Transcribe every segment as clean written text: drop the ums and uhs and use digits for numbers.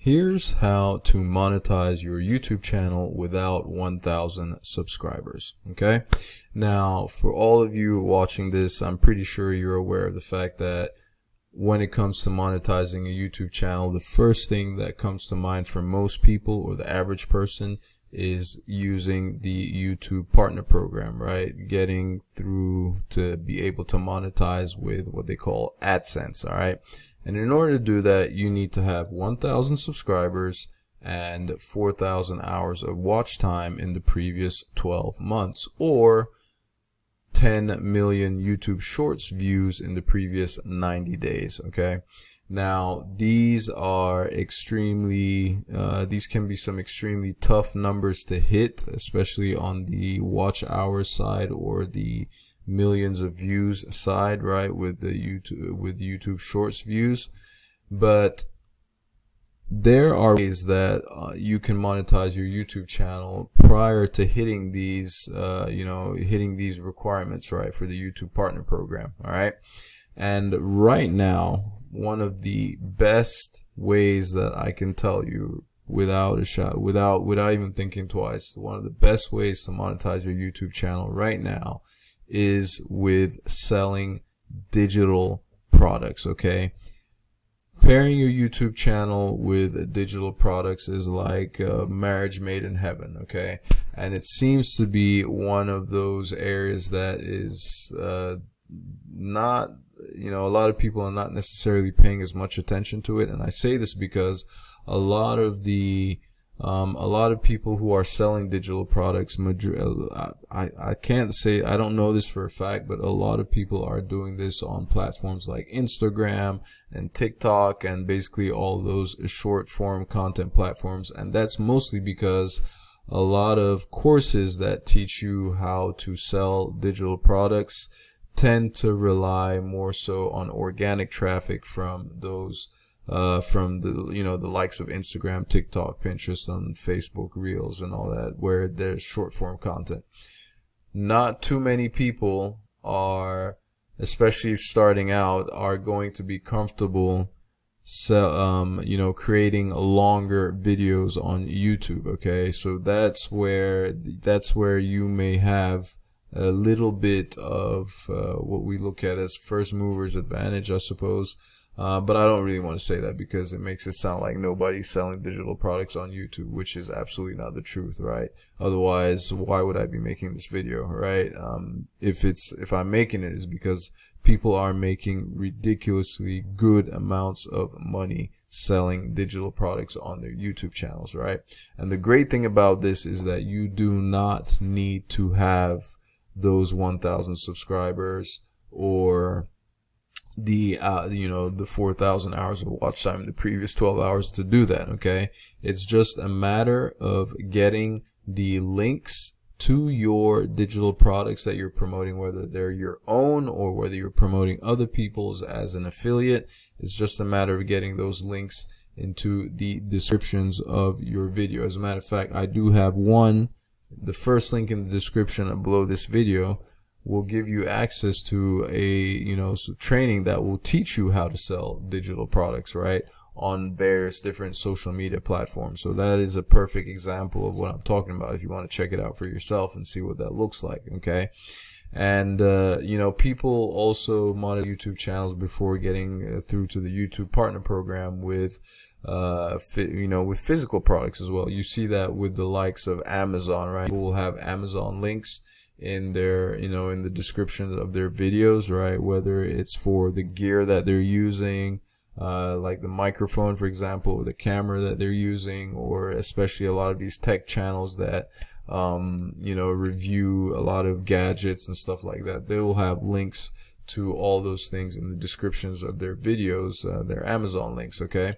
Here's how to monetize your YouTube channel without 1,000 subscribers. Okay. Now, for all of you watching this, I'm pretty sure you're aware of the fact that when it comes to monetizing a YouTube channel, the first thing that comes to mind for most people or the average person is using the YouTube partner program, right? Getting through to be able to monetize with what they call AdSense. All right. And in order to do that, you need to have 1,000 subscribers and 4,000 hours of watch time in the previous 12 months, or 10 million YouTube Shorts views in the previous 90 days. Okay. Now, these are these can be some extremely tough numbers to hit, especially on the watch hours side or the millions of views side, right? With the YouTube Shorts views. But there are ways that you can monetize your YouTube channel prior to hitting these, hitting these requirements, right, for the YouTube Partner Program. All right. And right now, one of the best ways that I can tell you without even thinking twice, one of the best ways to monetize your YouTube channel right now is with selling digital products. Okay. Pairing your YouTube channel with digital products is like marriage made in heaven. Okay. And it seems to be one of those areas that is not, a lot of people are not necessarily paying as much attention to it. And I say this because a lot of people who are selling digital products, I can't say, I don't know this for a fact, but a lot of people are doing this on platforms like Instagram and TikTok and basically all those short form content platforms. And that's mostly because a lot of courses that teach you how to sell digital products tend to rely more so on organic traffic from those from the likes of Instagram, TikTok, Pinterest, and Facebook Reels and all that, where there's short form content. Not too many people are, especially starting out, are going to be comfortable creating longer videos on YouTube. Okay, so that's where you may have a little bit of what we look at as first movers advantage, I suppose. But I don't really want to say that because it makes it sound like nobody's selling digital products on YouTube, which is absolutely not the truth, right? Otherwise, why would I be making this video, right? If I'm making it, is because people are making ridiculously good amounts of money selling digital products on their YouTube channels, right? And the great thing about this is that you do not need to have those 1,000 subscribers or the 4,000 hours of watch time in the previous 12 hours to do that. Okay. It's just a matter of getting the links to your digital products that you're promoting, whether they're your own or whether you're promoting other people's as an affiliate. It's just a matter of getting those links into the descriptions of your video. As a matter of fact, I do have one. The first link in the description below this video will give you access to a training that will teach you how to sell digital products, right, on various different social media platforms. So that is a perfect example of what I'm talking about if you want to check it out for yourself and see what that looks like. Okay. And people also monitor YouTube channels before getting through to the YouTube Partner Program with with physical products as well. You see that with the likes of Amazon, right? People will have Amazon links in their, in the description of their videos, right? Whether it's for the gear that they're using, like the microphone, for example, or the camera that they're using, or especially a lot of these tech channels that, review a lot of gadgets and stuff like that. They will have links to all those things in the descriptions of their videos, their Amazon links. Okay.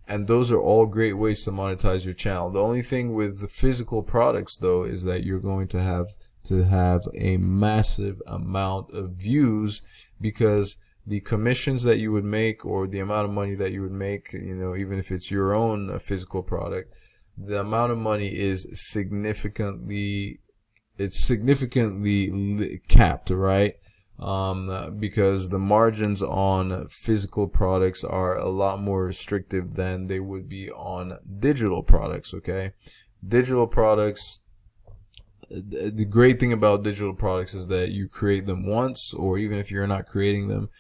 And those are all great ways to monetize your channel. The only thing with the physical products, though, is that you're going to have a massive amount of views, because the commissions that you would make, or the amount of money that you would make, even if it's your own physical product, the amount of money is significantly capped, right? because the margins on physical products are a lot more restrictive than they would be on digital products. Okay, digital products, the great thing about digital products is that you create them once, or even if you're not creating them,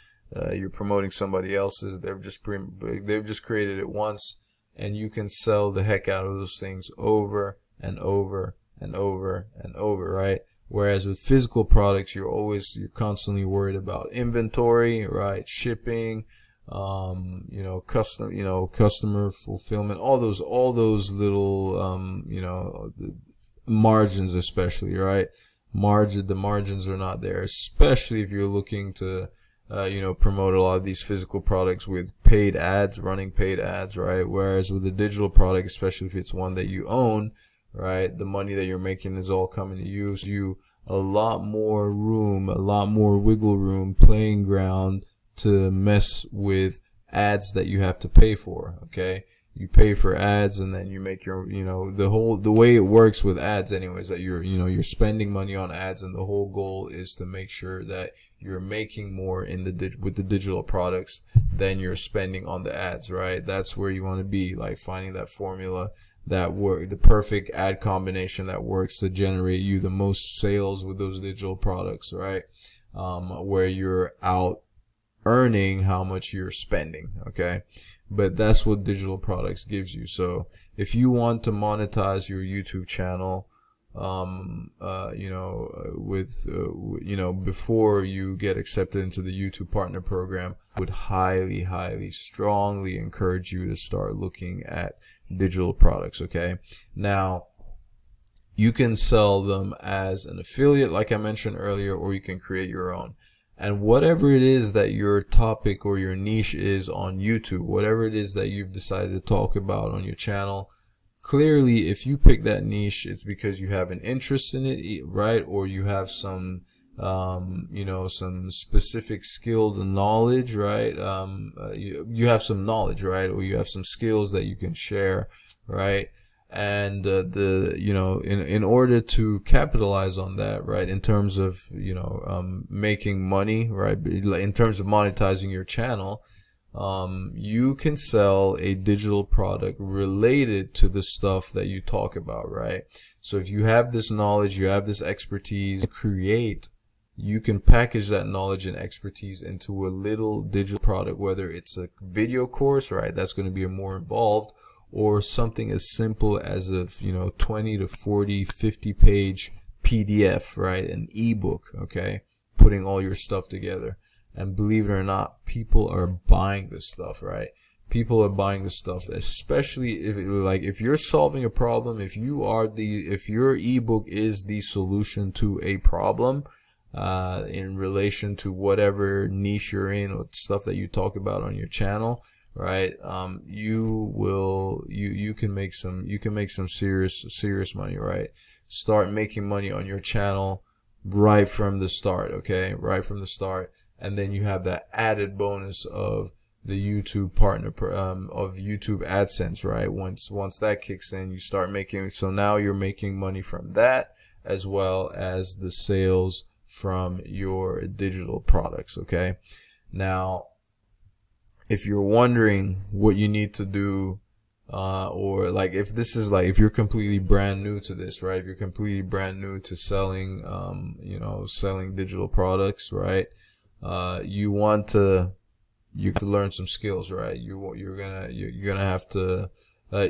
you're promoting somebody else's. They've just created it once, and you can sell the heck out of those things over and over and over and over, right? Whereas with physical products, you're constantly worried about inventory, right? Shipping, customer fulfillment, all those little, margins, especially, right? The margins are not there, especially if you're looking to, promote a lot of these physical products with running paid ads, right? Whereas with a digital product, especially if it's one that you own, right, the money that you're making is all coming to you. So you a lot more wiggle room, playing ground to mess with ads that you have to pay for. Okay, you pay for ads, and then you make your, the way it works with ads anyways, that you're spending money on ads, and the whole goal is to make sure that you're making more with the digital products than you're spending on the ads, right? That's where you want to be, like finding that formula the perfect ad combination that works to generate you the most sales with those digital products, right? Where you're out earning how much you're spending, okay? But that's what digital products gives you. So if you want to monetize your YouTube channel, before you get accepted into the YouTube partner program, I would highly, strongly encourage you to start looking at digital products. Okay, now you can sell them as an affiliate, like I mentioned earlier, or you can create your own. And whatever it is that your topic or your niche is on YouTube, whatever it is that you've decided to talk about on your channel, clearly if you pick that niche, it's because you have an interest in it, right? Or you have some some specific skilled knowledge, right? You have some knowledge, right? Or you have some skills that you can share, right? And in order to capitalize on that, right, in terms of making money, right, in terms of monetizing your channel, you can sell a digital product related to the stuff that you talk about, right? So if you have this knowledge, you have this expertise, you can package that knowledge and expertise into a little digital product, whether it's a video course, right, that's going to be more involved, or something as simple as a 20 to 40, 50 page PDF, right, an ebook, okay, putting all your stuff together. And believe it or not, people are buying this stuff, right? People are buying this stuff, especially if you're solving a problem, if your ebook is the solution to a problem, in relation to whatever niche you're in or stuff that you talk about on your channel, right? You can make some serious money, right? Start making money on your channel right from the start, okay? Right from the start. And then you have that added bonus of the YouTube partner, of YouTube AdSense, right? Once that kicks in, you start making, so now you're making money from that, as well as the sales from your digital products, okay? Now, if you're wondering what you need to do, or like if you're completely brand new to this, right? If you're completely brand new to selling, selling digital products, right? You have to learn some skills, right? You're gonna have to,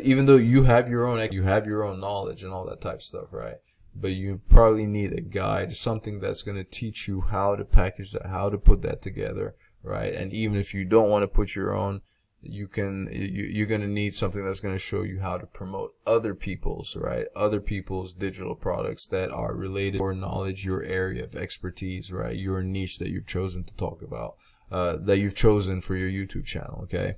even though you have your own knowledge and all that type of stuff, right? But you probably need a guide, something that's gonna teach you how to package that, how to put that together, right? And even if you don't want to put your own, you're gonna need something that's gonna show you how to promote other people's digital products that are related, or knowledge, your area of expertise, right? Your niche that you've chosen to talk about, that you've chosen for your YouTube channel, okay?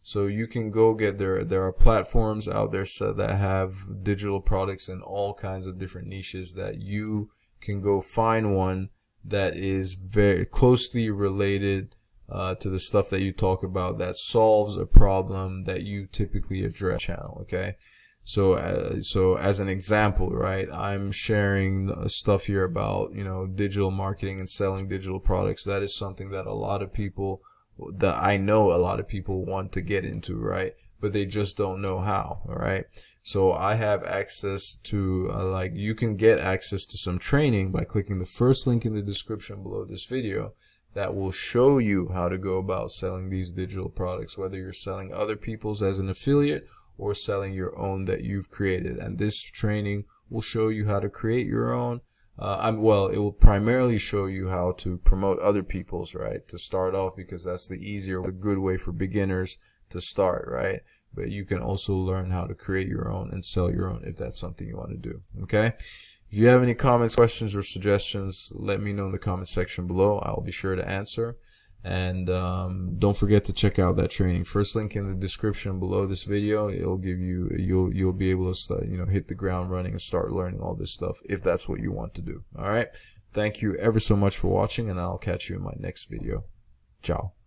So you can go get there are platforms out there that have digital products in all kinds of different niches, that you can go find one that is very closely related to the stuff that you talk about, that solves a problem that you typically address channel, okay? So as an example, right, I'm sharing stuff here about, digital marketing and selling digital products. That is something that I know a lot of people want to get into, right? But they just don't know how, all right? So I have access to, you can get access to some training by clicking the first link in the description below this video that will show you how to go about selling these digital products, whether you're selling other people's as an affiliate or selling your own that you've created. And this training will show you how to create your own. It will primarily show you how to promote other people's, right, to start off, because that's the good way for beginners to start, right? But you can also learn how to create your own and sell your own if that's something you want to do, okay? If you have any comments, questions, or suggestions, let me know in the comment section below. I'll be sure to answer. And don't forget to check out that training. First link in the description below this video. It'll give you, you'll be able to start, hit the ground running and start learning all this stuff if that's what you want to do. All right. Thank you ever so much for watching, and I'll catch you in my next video. Ciao.